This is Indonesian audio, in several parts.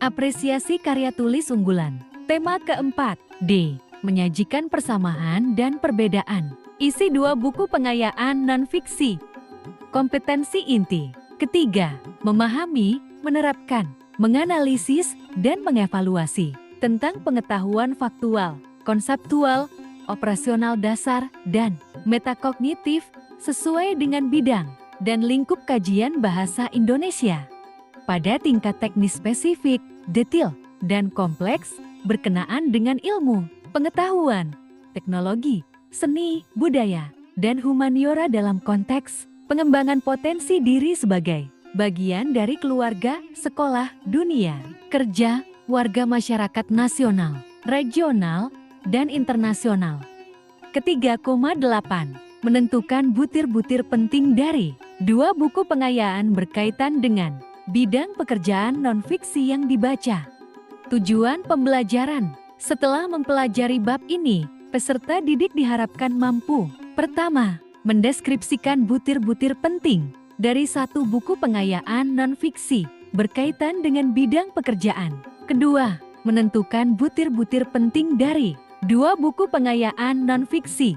Apresiasi karya tulis unggulan. Tema keempat, D. Menyajikan persamaan dan perbedaan. Isi 2 buku pengayaan non-fiksi. Kompetensi inti. Ketiga, memahami, menerapkan, menganalisis, dan mengevaluasi tentang pengetahuan faktual, konseptual, operasional dasar, dan metakognitif sesuai dengan bidang dan lingkup kajian bahasa Indonesia. Pada tingkat teknis spesifik, detail, dan kompleks berkenaan dengan ilmu, pengetahuan, teknologi, seni, budaya, dan humaniora dalam konteks pengembangan potensi diri sebagai bagian dari keluarga, sekolah, dunia, kerja, warga masyarakat nasional, regional, dan internasional. 3,8. Menentukan butir-butir penting dari 2 buku pengayaan berkaitan dengan bidang pekerjaan non-fiksi yang dibaca. Tujuan pembelajaran. Setelah mempelajari bab ini, peserta didik diharapkan mampu: pertama, mendeskripsikan butir-butir penting dari 1 buku pengayaan non-fiksi berkaitan dengan bidang pekerjaan. Kedua, menentukan butir-butir penting dari 2 buku pengayaan non-fiksi.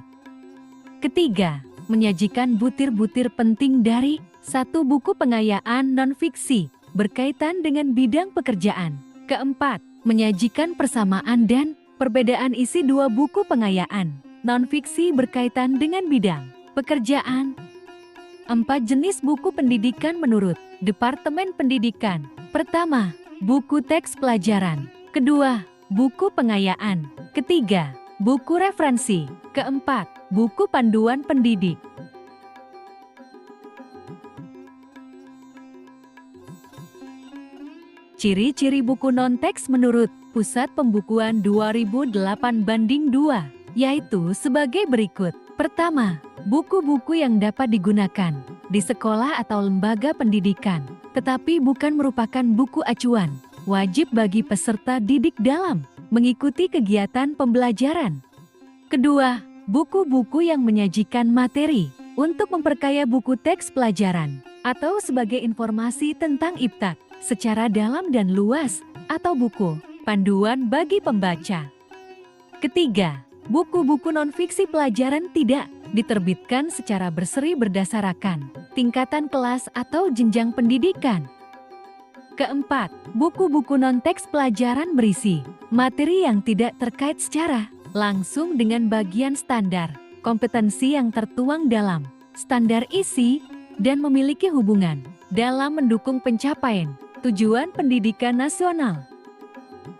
Ketiga, menyajikan butir-butir penting dari 1 buku pengayaan non-fiksi berkaitan dengan bidang pekerjaan. Keempat, menyajikan persamaan dan perbedaan isi 2 buku pengayaan non-fiksi berkaitan dengan bidang pekerjaan. 4 jenis buku pendidikan menurut Departemen Pendidikan. Pertama, buku teks pelajaran. Kedua, buku pengayaan. Ketiga, buku referensi. Keempat, buku panduan pendidik. Ciri-ciri buku non-teks menurut Pusat Pembukuan 2008/2, yaitu sebagai berikut. Pertama, buku-buku yang dapat digunakan di sekolah atau lembaga pendidikan, tetapi bukan merupakan buku acuan wajib bagi peserta didik dalam mengikuti kegiatan pembelajaran. Kedua, buku-buku yang menyajikan materi untuk memperkaya buku teks pelajaran atau sebagai informasi tentang IPTAK secara dalam dan luas, atau buku panduan bagi pembaca. Ketiga, buku-buku non-fiksi pelajaran tidak diterbitkan secara berseri berdasarkan tingkatan kelas atau jenjang pendidikan. Keempat, buku-buku non-teks pelajaran berisi materi yang tidak terkait secara langsung dengan bagian standar kompetensi yang tertuang dalam standar isi dan memiliki hubungan dalam mendukung pencapaian tujuan pendidikan nasional.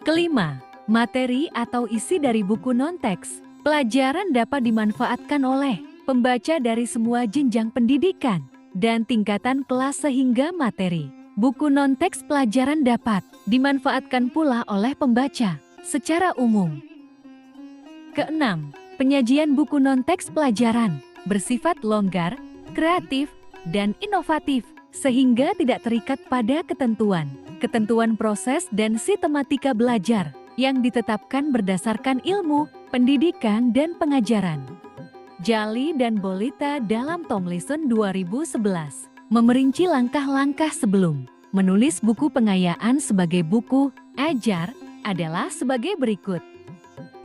Kelima, materi atau isi dari buku non-teks pelajaran dapat dimanfaatkan oleh pembaca dari semua jenjang pendidikan dan tingkatan kelas sehingga materi buku non-teks pelajaran dapat dimanfaatkan pula oleh pembaca secara umum. Keenam, penyajian buku non-teks pelajaran bersifat longgar, kreatif, dan inovatif sehingga tidak terikat pada ketentuan proses dan sistematika belajar yang ditetapkan berdasarkan ilmu, pendidikan, dan pengajaran. Jali dan Bolita dalam Tomlinson 2011 memerinci langkah-langkah sebelum menulis buku pengayaan sebagai buku ajar adalah sebagai berikut.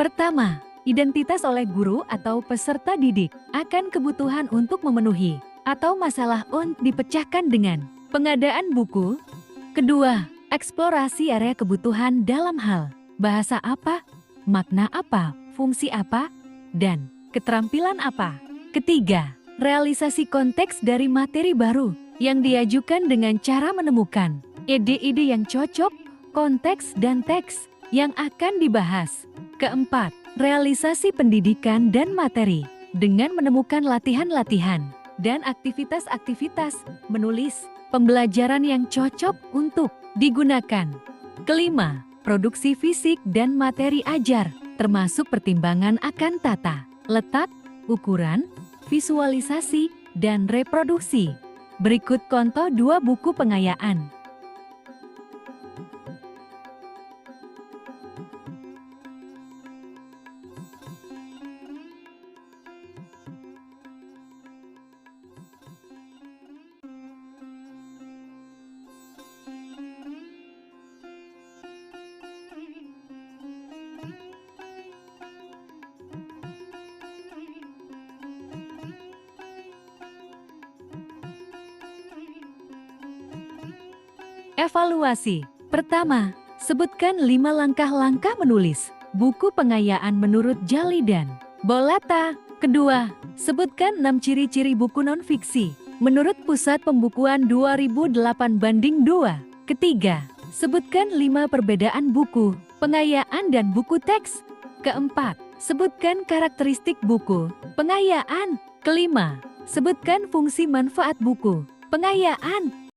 Pertama, identitas oleh guru atau peserta didik akan kebutuhan untuk memenuhi atau masalah untuk dipecahkan dengan pengadaan buku. Kedua, eksplorasi area kebutuhan dalam hal bahasa apa, makna apa, fungsi apa, dan keterampilan apa. Ketiga, realisasi konteks dari materi baru yang diajukan dengan cara menemukan ide-ide yang cocok, konteks dan teks yang akan dibahas. Keempat, realisasi pendidikan dan materi dengan menemukan latihan-latihan dan aktivitas-aktivitas menulis pembelajaran yang cocok untuk digunakan. Kelima, produksi fisik dan materi ajar termasuk pertimbangan akan tata, letak, ukuran, visualisasi, dan reproduksi. Berikut contoh 2 buku pengayaan. Evaluasi. Pertama, sebutkan 5 langkah-langkah menulis buku pengayaan menurut Jali dan Bolata. Kedua, sebutkan 6 ciri-ciri buku non-fiksi menurut Pusat Pembukuan 2008/2. Ketiga, sebutkan 5 perbedaan buku pengayaan dan buku teks. Keempat, sebutkan karakteristik buku pengayaan. Kelima, sebutkan fungsi manfaat buku pengayaan.